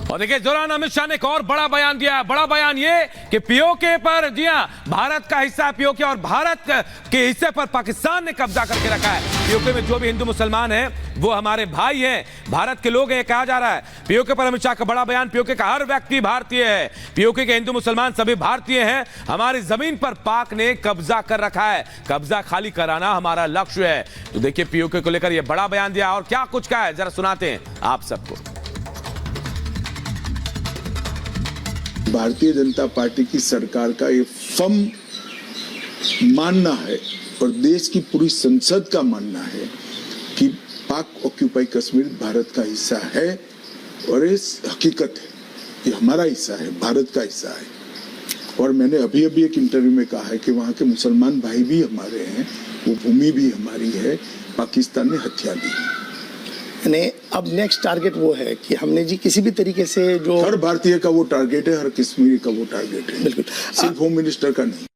और देखिए, इस दौरान अमित शाह ने एक और बड़ा बयान दिया है। बड़ा बयान ये कि पीओके पर, जी हां, भारत का हिस्सा है पीओके और भारत के हिस्से पर पाकिस्तान ने कब्जा करके रखा है। पीओके में जो भी हिंदू मुसलमान हैं वो हमारे भाई हैं, भारत के लोग हैं, कहा जा रहा है। पीओके पर अमित शाह का बड़ा बयान। पीओके का हर व्यक्ति भारतीय है, पीओके के हिंदू मुसलमान सभी भारतीय हैं। हमारी जमीन पर पाक ने कब्जा कर रखा है, कब्जा खाली कराना हमारा लक्ष्य है। तो देखिए, पीओके को लेकर यह बड़ा बयान दिया और क्या कुछ कहा है, जरा सुनाते हैं आप सबको। भारतीय जनता पार्टी की सरकार का ये फर्म मानना है और देश की पूरी संसद का मानना है कि पाक ऑक्यूपाई कश्मीर भारत का हिस्सा है और ये हकीकत है, ये हमारा हिस्सा है, भारत का हिस्सा है। और मैंने अभी अभी एक इंटरव्यू में कहा है कि वहाँ के मुसलमान भाई भी हमारे हैं, वो भूमि भी हमारी है, पाकिस्तान ने हथिया दी। यानी अब नेक्स्ट टारगेट वो है कि हमने जी किसी भी तरीके से जो हर भारतीय का वो टारगेट है, हर कश्मीरी का वो टारगेट है, बिल्कुल सिर्फ होम मिनिस्टर का नहीं।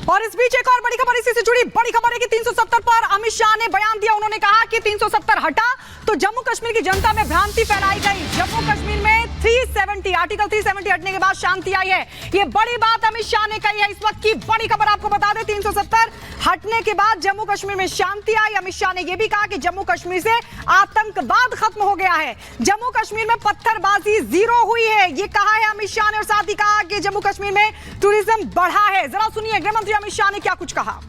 और इस बीच एक और बड़ी खबर इसी से जुड़ी बड़ी खबर है कि 370 पर अमित शाह ने बयान दिया। उन्होंने कहा कि 370 हटा तो जम्मू कश्मीर की जनता में भ्रांति फैलाई गई। जम्मू कश्मीर में आर्टिकल 370 हटने के बाद शांति आई है। ये बड़ी बात अमित शाह ने कही है। इस वक्त की बड़ी खबर आपको बता दें, 370 हटने के बाद जम्मू कश्मीर में शांति आई। अमित शाह ने यह भी कहा कि जम्मू कश्मीर से आतंकवाद खत्म हो गया है, जम्मू कश्मीर में पत्थरबाजी जीरो हुई है, ये कहा है अमित शाह ने। और साथ ही कहा कि जम्मू कश्मीर में टूरिज्म बढ़ा है। जरा सुनिए गृह मंत्री अमित शाह ने क्या कुछ कहा।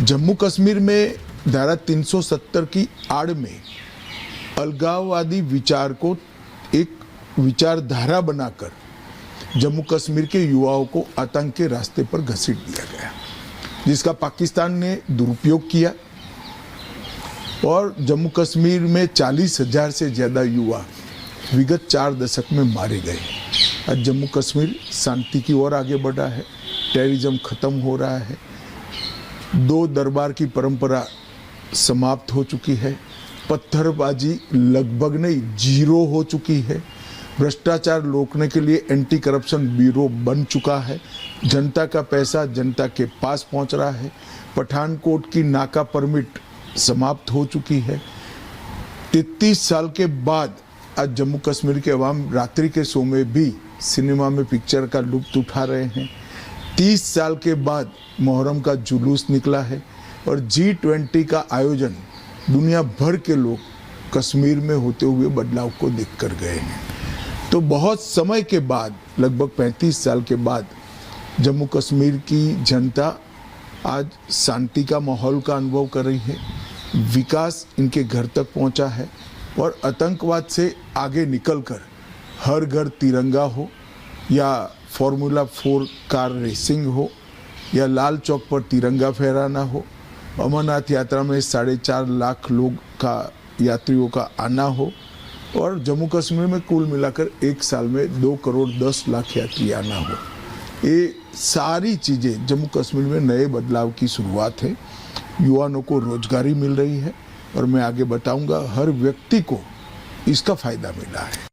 जम्मू कश्मीर में धारा 370 की आड़ में अलगाववादी विचार को एक विचारधारा बनाकर जम्मू कश्मीर के युवाओं को आतंक के रास्ते पर घसीट दिया गया, जिसका पाकिस्तान ने दुरुपयोग किया और जम्मू कश्मीर में 40,000 से ज्यादा युवा विगत 4 दशक में मारे गए। आज जम्मू कश्मीर शांति की ओर आगे बढ़ा है, टेररिज्म खत्म हो रहा है, 2 दरबार की परंपरा समाप्त हो चुकी है, पत्थरबाजी लगभग नहीं जीरो हो चुकी है, भ्रष्टाचार रोकने के लिए एंटी करप्शन ब्यूरो बन चुका है, जनता का पैसा जनता के पास पहुंच रहा है, पठानकोट की नाका परमिट समाप्त हो चुकी है। 33 साल के बाद आज जम्मू कश्मीर के अवाम रात्रि के शो में भी सिनेमा में पिक्चर का लुत्फ उठा रहे हैं। 30 साल के बाद मुहर्रम का जुलूस निकला है और G20 का आयोजन दुनिया भर के लोग कश्मीर में होते हुए बदलाव को देखकर गए हैं। तो बहुत समय के बाद, लगभग 35 साल के बाद, जम्मू कश्मीर की जनता आज शांति का माहौल का अनुभव कर रही है, विकास इनके घर तक पहुंचा है और आतंकवाद से आगे निकलकर हर घर तिरंगा हो या फॉर्मूला 4 कार रेसिंग हो या लाल चौक पर तिरंगा फहराना हो, अमरनाथ यात्रा में 4.5 लाख लोग का यात्रियों का आना हो और जम्मू कश्मीर में कुल मिलाकर एक साल में 2 करोड़ 10 लाख यात्री आना हो। ये सारी चीज़ें जम्मू कश्मीर में नए बदलाव की शुरुआत है। युवाओं को रोजगारी मिल रही है और मैं आगे बताऊंगा, हर व्यक्ति को इसका फायदा मिला है।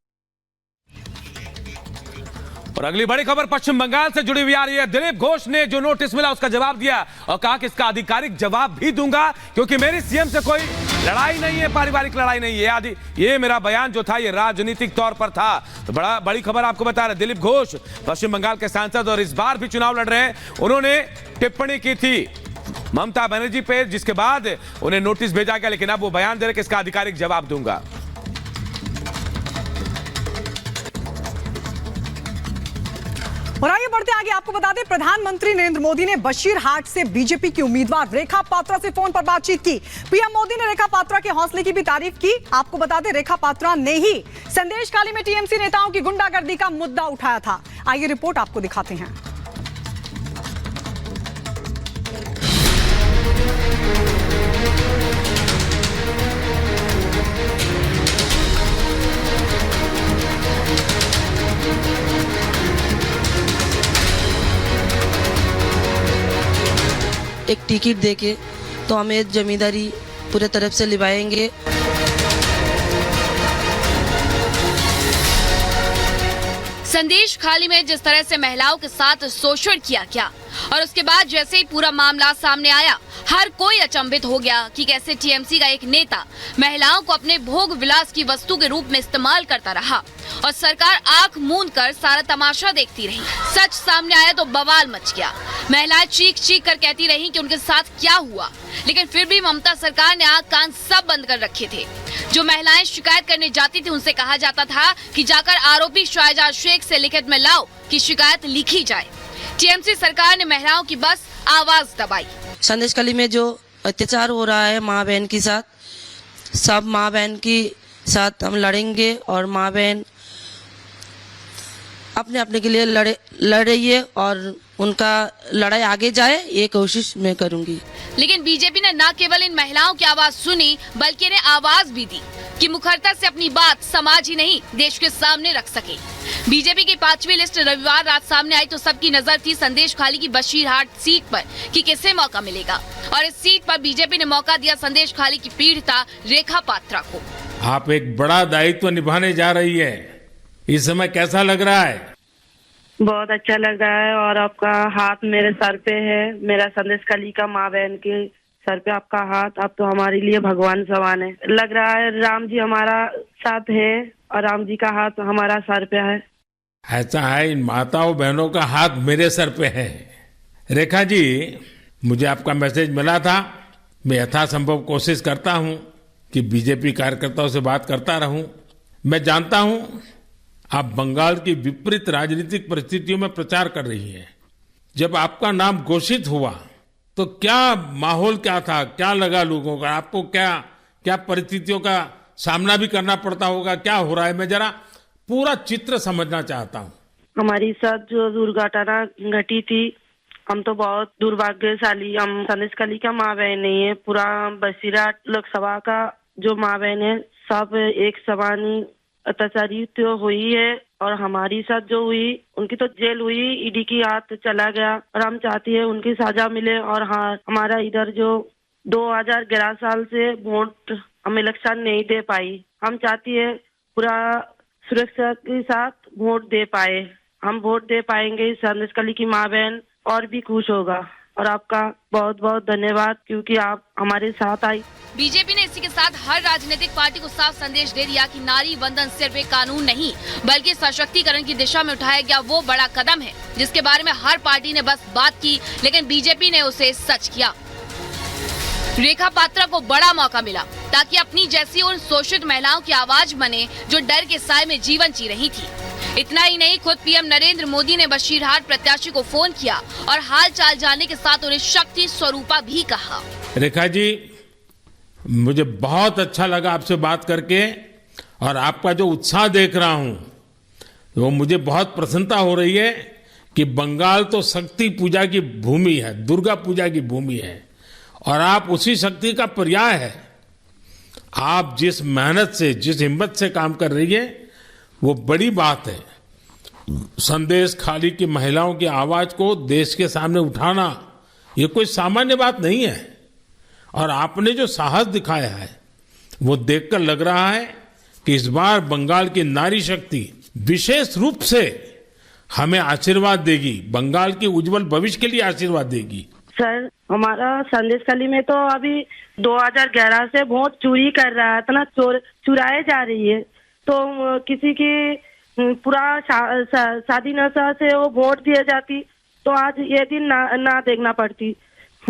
और अगली बड़ी खबर पश्चिम बंगाल से जुड़ी हुई आ रही है। दिलीप घोष ने जो नोटिस मिला उसका जवाब दिया और कहा कि इसका आधिकारिक जवाब भी दूंगा क्योंकि मेरी सीएम से कोई लड़ाई नहीं है, पारिवारिक लड़ाई नहीं है। ये मेरा बयान जो था ये राजनीतिक तौर पर था। तो बड़ी खबर आपको बता रहे, दिलीप घोष पश्चिम बंगाल के सांसद और इस बार भी चुनाव लड़ रहे हैं। उन्होंने टिप्पणी की थी ममता बनर्जी पे, जिसके बाद उन्हें नोटिस भेजा गया, लेकिन अब वो बयान दे रहे कि इसका आधिकारिक जवाब दूंगा। और आइए बढ़ते आगे, आपको बता दें प्रधानमंत्री नरेंद्र मोदी ने बशीरहाट से बीजेपी की उम्मीदवार रेखा पात्रा से फोन पर बातचीत की। पीएम मोदी ने रेखा पात्रा के हौसले की भी तारीफ की। आपको बता दें रेखा पात्रा ने ही संदेश खाली में टीएमसी नेताओं की गुंडागर्दी का मुद्दा उठाया था। आइए रिपोर्ट आपको दिखाते हैं। एक टिकट देके तो हमें जमींदारी पूरे तरफ से निभाएंगे। संदेश खाली में जिस तरह से महिलाओं के साथ शोषण किया गया और उसके बाद जैसे ही पूरा मामला सामने आया, हर कोई अचंभित हो गया कि कैसे टीएमसी का एक नेता महिलाओं को अपने भोग विलास की वस्तु के रूप में इस्तेमाल करता रहा और सरकार आंख मूंद कर सारा तमाशा देखती रही। सच सामने आया तो बवाल मच गया। महिलाएं चीख चीख कर कहती रही कि उनके साथ क्या हुआ, लेकिन फिर भी ममता सरकार ने आंख कान सब बंद कर रखे थे। जो महिलाएं शिकायत करने जाती थी उनसे कहा जाता था कि जाकर आरोपी शाहजाद शेख से लिखित में लाओ कि शिकायत लिखी जाए। टीएमसी सरकार ने महिलाओं की बस आवाज दबाई। संदेश खाली में जो अत्याचार हो रहा है माँ बहन के साथ, सब माँ बहन के साथ हम लड़ेंगे और माँ बहन अपने अपने के लिए लड़ रही है और उनका लड़ाई आगे जाए ये कोशिश मैं करूंगी। लेकिन बीजेपी ने न केवल इन महिलाओं की आवाज सुनी बल्कि इन्हें आवाज भी दी कि मुखरता से अपनी बात समाज ही नहीं देश के सामने रख सके। बीजेपी की 5वीं लिस्ट रविवार रात सामने आई तो सबकी नजर थी संदेश खाली की बशीरहाट सीट पर कि किसे मौका मिलेगा और इस सीट पर बीजेपी ने मौका दिया संदेश खाली की पीड़िता रेखा पात्रा को। आप एक बड़ा दायित्व निभाने जा रही है, इस समय कैसा लग रहा है? बहुत अच्छा लग रहा है और आपका हाथ मेरे सर पे है, मेरा संदेश खाली का माँ बहन के सर पे आपका हाथ, आप तो हमारे लिए भगवान समान है। लग रहा है राम जी हमारा साथ है और राम जी का हाथ हमारा सर पे है। ऐसा है, इन माताओं बहनों का हाथ मेरे सर पे है। रेखा जी, मुझे आपका मैसेज मिला था, मैं यथासंभव कोशिश करता हूं कि बीजेपी कार्यकर्ताओं से बात करता रहूं। मैं जानता हूं आप बंगाल की विपरीत राजनीतिक परिस्थितियों में प्रचार कर रही हैं। जब आपका नाम घोषित हुआ तो क्या माहौल क्या था, क्या लगा लोगों का, आपको क्या परिस्थितियों का सामना भी करना पड़ता होगा, क्या हो रहा है? मैं जरा पूरा चित्र समझना चाहता हूँ। हमारी साथ जो दुर्घटना घटी थी, हम तो बहुत दुर्भाग्यशाली, हम संदेश खाली का माँ बहन नहीं है, पूरा बसीरहाट लोकसभा का जो माँ बहन है सब एक समान ही अत्याचारी तो हुई है और हमारी साथ जो हुई उनकी तो जेल हुई, ईडी की हाथ चला गया और हम चाहती है उनकी सजा मिले। और हाँ, हमारा इधर जो 2011 साल से वोट हम इलेक्शन नहीं दे पाई, हम चाहती है पूरा सुरक्षा के साथ वोट दे पाए। हम वोट दे पाएंगे, संदेश खाली की माँ बहन और भी खुश होगा। और आपका बहुत बहुत धन्यवाद क्योंकि आप हमारे साथ आई। बीजेपी ने इसी के साथ हर राजनीतिक पार्टी को साफ संदेश दे दिया कि नारी वंदन सिर्फ एक कानून नहीं बल्कि सशक्तिकरण की दिशा में उठाया गया वो बड़ा कदम है जिसके बारे में हर पार्टी ने बस बात की, लेकिन बीजेपी ने उसे सच किया। रेखा पात्रा को बड़ा मौका मिला ताकि अपनी जैसी उन शोषित महिलाओं की आवाज बने जो डर के साए में जीवन जी रही थी। इतना ही नहीं, खुद पीएम नरेंद्र मोदी ने बशीरहाट प्रत्याशी को फोन किया और हाल चाल जानने के साथ उन्हें शक्ति स्वरूपा भी कहा। रेखा जी, मुझे बहुत अच्छा लगा आपसे बात करके और आपका जो उत्साह देख रहा हूं वो मुझे बहुत प्रसन्नता हो रही है कि बंगाल तो शक्ति पूजा की भूमि है, दुर्गा पूजा की भूमि है और आप उसी शक्ति का पर्याय है। आप जिस मेहनत से, जिस हिम्मत से काम कर रही है वो बड़ी बात है। संदेश खाली की महिलाओं की आवाज को देश के सामने उठाना ये कोई सामान्य बात नहीं है और आपने जो साहस दिखाया है वो देखकर लग रहा है कि इस बार बंगाल की नारी शक्ति विशेष रूप से हमें आशीर्वाद देगी, बंगाल के उज्जवल भविष्य के लिए आशीर्वाद देगी। सर, हमारा संदेश खाली में तो अभी 2011 से वोट चोरी कर रहा है, इतना चुराए जा रही है, तो किसी की पूरा शादी नशा से वो वोट दिए जाती तो आज ये दिन ना देखना पड़ती।